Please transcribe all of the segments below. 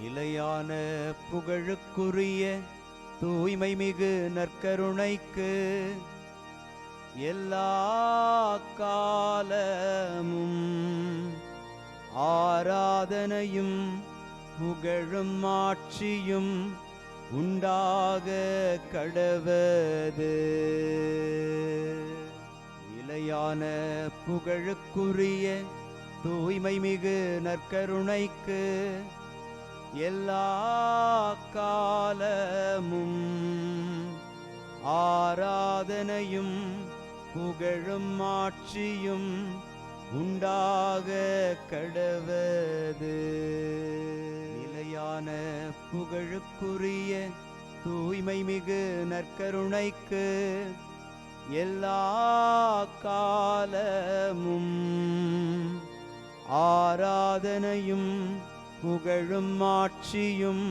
நிலையான புகழுக்குரிய தூய்மை மிகு நற்கருணைக்கு எல்லா காலமும் ஆராதனையும் புகழும் ஆட்சியும் உண்டாக கடவது. நிலையான புகழுக்குரிய தூய்மை மிகு நற்கருணைக்கு எல்லா காலமும் ஆராதனையும் புகழும் ஆட்சியும் உண்டாக கடவது. நிலையான புகழுக்குரிய தூய்மை மிகு நற்கருணைக்கு எல்லா காலமும் ஆராதனையும் புகழும் ஆட்சியும்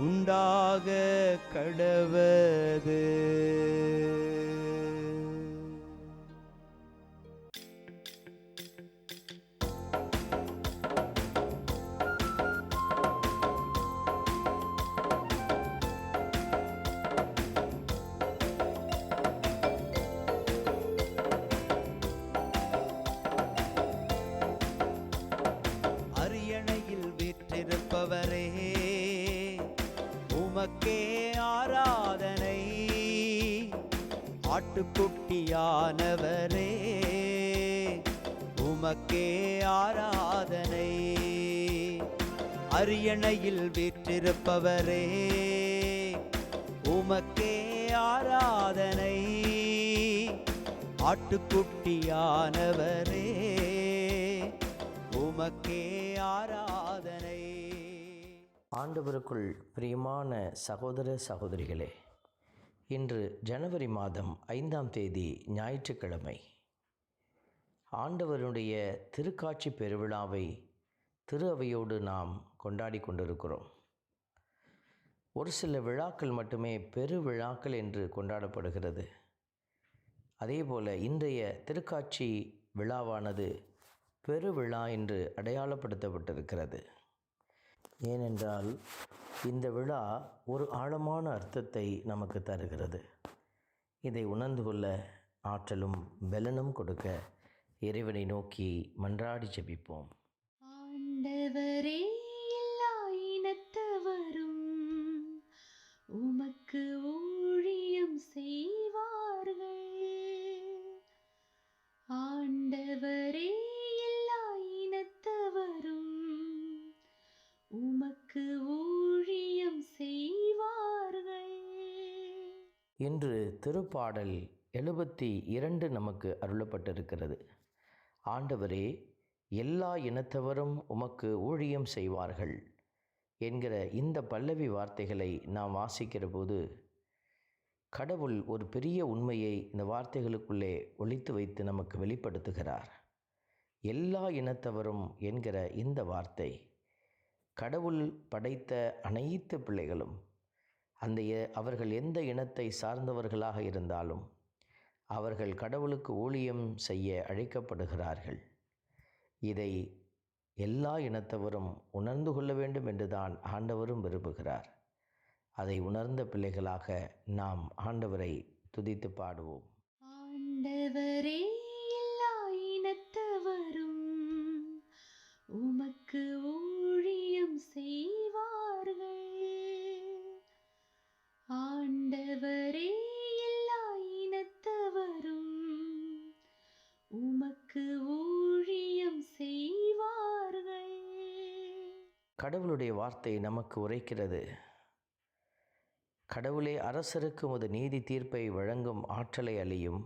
உண்டாக கடவது. அரியணையில் வீற்றிருப்பவரே, உமக்கே ஆராதனை. ஆட்டுக்குட்டியானவரே, உமக்கே ஆராதனை. அரியணையில் வீற்றிருப்பவரே, உமக்கே ஆராதனை. ஆட்டுக்குட்டியானவரே, உமக்கே ஆராதனை. ஆண்டவருக்குள் பிரியமான சகோதர சகோதரிகளே, இன்று ஜனவரி மாதம் 5ஆம் தேதி ஞாயிற்றுக்கிழமை. ஆண்டவருடைய திருக்காட்சி பெருவிழாவை திரு அவையோடு நாம் கொண்டாடி கொண்டிருக்கிறோம். ஒரு சில விழாக்கள் மட்டுமே பெருவிழாக்கள் என்று கொண்டாடப்படுகிறது. அதேபோல இன்றைய திருக்காட்சி விழாவானது பெருவிழா என்று அடையாளப்படுத்தப்பட்டிருக்கிறது. ஏனென்றால் இந்த விழா ஒரு ஆழமான அர்த்தத்தை நமக்கு தருகிறது. இதை உணர்ந்து கொள்ள ஆற்றலும் பலனும் கொடுக்க இறைவனை நோக்கி மன்றாடி ஜெபிப்போம். ஆண்டவரே, எல்லா இனத்தவரும் உமக்கு ஊழியம் செய்வார்கள். ஆண்டவரே, எல்லா இனத்தவரும் உமக்கு ஊழியம் செய்வார்கள். இன்று திருப்பாடல் 72 நமக்கு அருளப்பட்டிருக்கிறது. ஆண்டவரே, எல்லா இனத்தவரும் உமக்கு ஊழியம் செய்வார்கள் என்கிற இந்த பல்லவி வார்த்தைகளை நாம் வாசிக்கிற போது கடவுள் ஒரு பெரிய உண்மையை இந்த வார்த்தைகளுக்குள்ளே ஒளித்து வைத்து நமக்கு வெளிப்படுத்துகிறார். எல்லா இனத்தவரும் என்கிற இந்த வார்த்தை கடவுள் படைத்த அனைத்து பிள்ளைகளும் அவர்கள் எந்த இனத்தை சார்ந்தவர்களாக இருந்தாலும் அவர்கள் கடவுளுக்கு ஊழியம் செய்ய அழைக்கப்படுகிறார்கள். இதை எல்லா இனத்தவரும் உணர்ந்து கொள்ள வேண்டும் என்றுதான் ஆண்டவரும் விரும்புகிறார். அதை உணர்ந்த பிள்ளைகளாக நாம் ஆண்டவரை துதித்து பாடுவோம். ஆண்டவரே, எல்லா இனத்தவரும் உமக்கு ஊழியம் செய்வார்கள். ஆண்டவரே, எல்லா இனத்தவரும் உமக்கு ஊழியம் செய்வார்கள். கடவுளுடைய வார்த்தை நமக்கு உரைக்கிறது. கடவுளே, அரசருக்கு உமது நீதி தீர்ப்பை வழங்கும் ஆற்றலை அளியும்,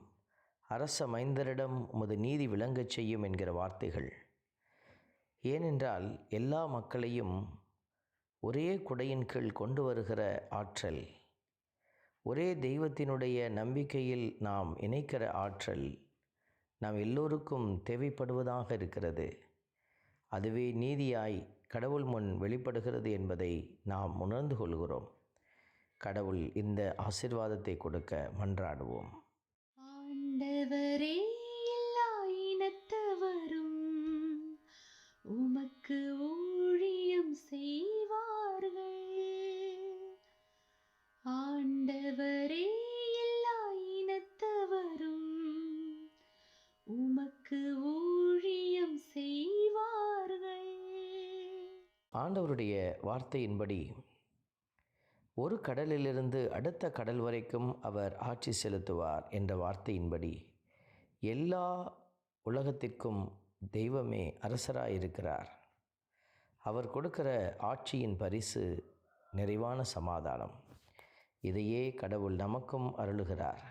அரச மைந்தரிடம் உமது நீதி விளங்கச் செய்யும் என்கிற வார்த்தைகள். ஏனென்றால் எல்லா மக்களையும் ஒரே குடையின் கீழ் கொண்டு வருகிற ஆற்றல், ஒரே தெய்வத்தினுடைய நம்பிக்கையில் நாம் இணைக்கிற ஆற்றல் நாம் எல்லோருக்கும் தேவைப்படுவதாக இருக்கிறது. அதுவே நீதியாய் கடவுள் முன் வெளிப்படுகிறது என்பதை நாம் உணர்ந்து கொள்கிறோம். கடவுள் இந்த ஆசீர்வாதத்தை கொடுக்க மன்றாடுவோம். ஆண்டவரே, எல்லா இனத்தவரும் உமக்கு ஊழியம் செய்வார்கள். ஆண்டவருடைய வார்த்தையின்படி ஒரு கடலிலிருந்து அடுத்த கடல் வரைக்கும் அவர் ஆட்சி செலுத்துவார் என்ற வார்த்தையின்படி எல்லா உலகத்திற்கும் தெய்வமே அரசராயிருக்கிறார். அவர் கொடுக்கிற ஆட்சியின் பரிசு நிறைவான சமாதானம். இதையே கடவுள் நமக்கும் அருளுகிறார்.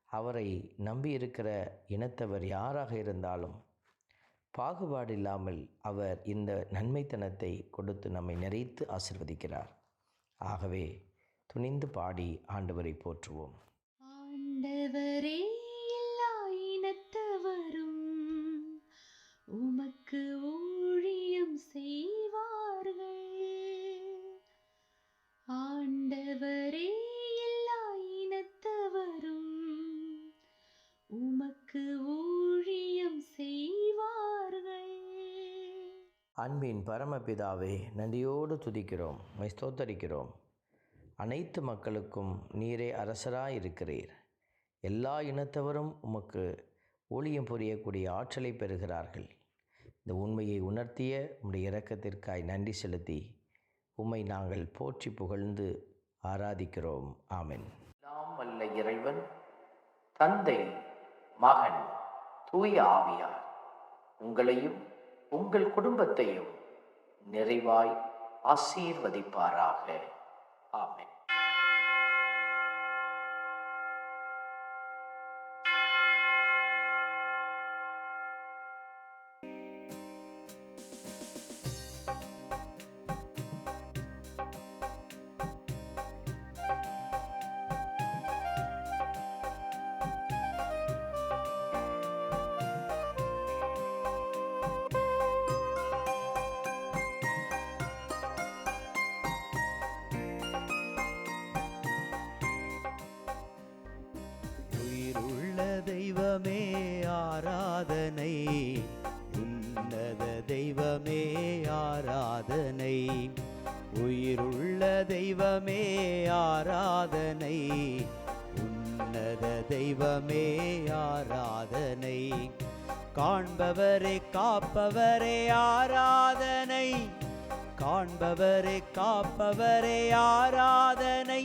அவரை நம்பியிருக்கிற இனத்தவர் யாராக இருந்தாலும் பாகுபாடு இல்லாமல் அவர் இந்த நன்மைத்தனத்தை கொடுத்து நம்மை நிறைத்து ஆசீர்வதிக்கிறார். ஆகவே துணிந்து பாடி ஆண்டவரை போற்றுவோம். ஆண்டவரே, எல்லா இனத்தவரும் உமக்கு ஊழியம் செய்வார்கள். ஆண்டவரே, எல்லா இனத்தவரும் உமக்கு ஊழியம் செய்வார்கள். அன்பின் பரமபிதாவே, நன்றியோடு துதிக்கிறோம், உம்மை ஸ்தோத்தரிக்கிறோம். அனைத்து மக்களுக்கும் நீரே அரசராயிருக்கிறீர். எல்லா இனத்தவரும் உமக்கு ஊழியம் புரியக்கூடிய ஆற்றலை பெறுகிறார்கள். இந்த உண்மையை உணர்த்திய உம்முடைய இரக்கத்திற்காய் நன்றி செலுத்தி உம்மை நாங்கள் போற்றி புகழ்ந்து ஆராதிக்கிறோம். ஆமென். எல்லாம் வல்ல இறைவன் தந்தை, மகன், தூய ஆவியார் உங்களையும் உங்கள் குடும்பத்தையும் நிறைவாய் ஆசீர்வதிப்பாராக. ஆமென். உயிருள்ள தெய்வமே ஆராதனை, உன்னத தெய்வமே ஆராதனை. உயிருள்ள தெய்வமே ஆராதனை, உன்னத தெய்வமே ஆராதனை. காண்பவரே காப்பவரே ஆராதனை, காண்பவரே காப்பவரே ஆராதனை.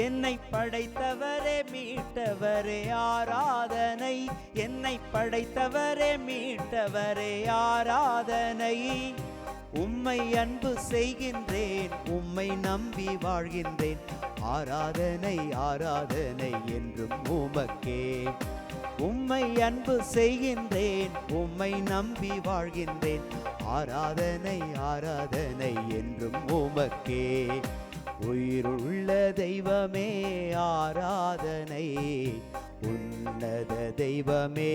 என்னை படைத்தவரே மீட்டவரே ஆராதனை, என்னை படைத்தவரே மீட்டவரே ஆராதனை. உம்மை அன்பு செய்கின்றேன், உம்மை நம்பி வாழ்கின்றேன். ஆராதனை ஆராதனை என்றும் உமக்கே. உம்மை அன்பு செய்கின்றேன், உம்மை நம்பி வாழ்கின்றேன். ஆராதனை ஆராதனை என்றும் உமக்கே. உயிருள்ள தெய்வமே ஆராதனை, உன்னத தெய்வமே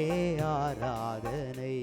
ஆராதனை.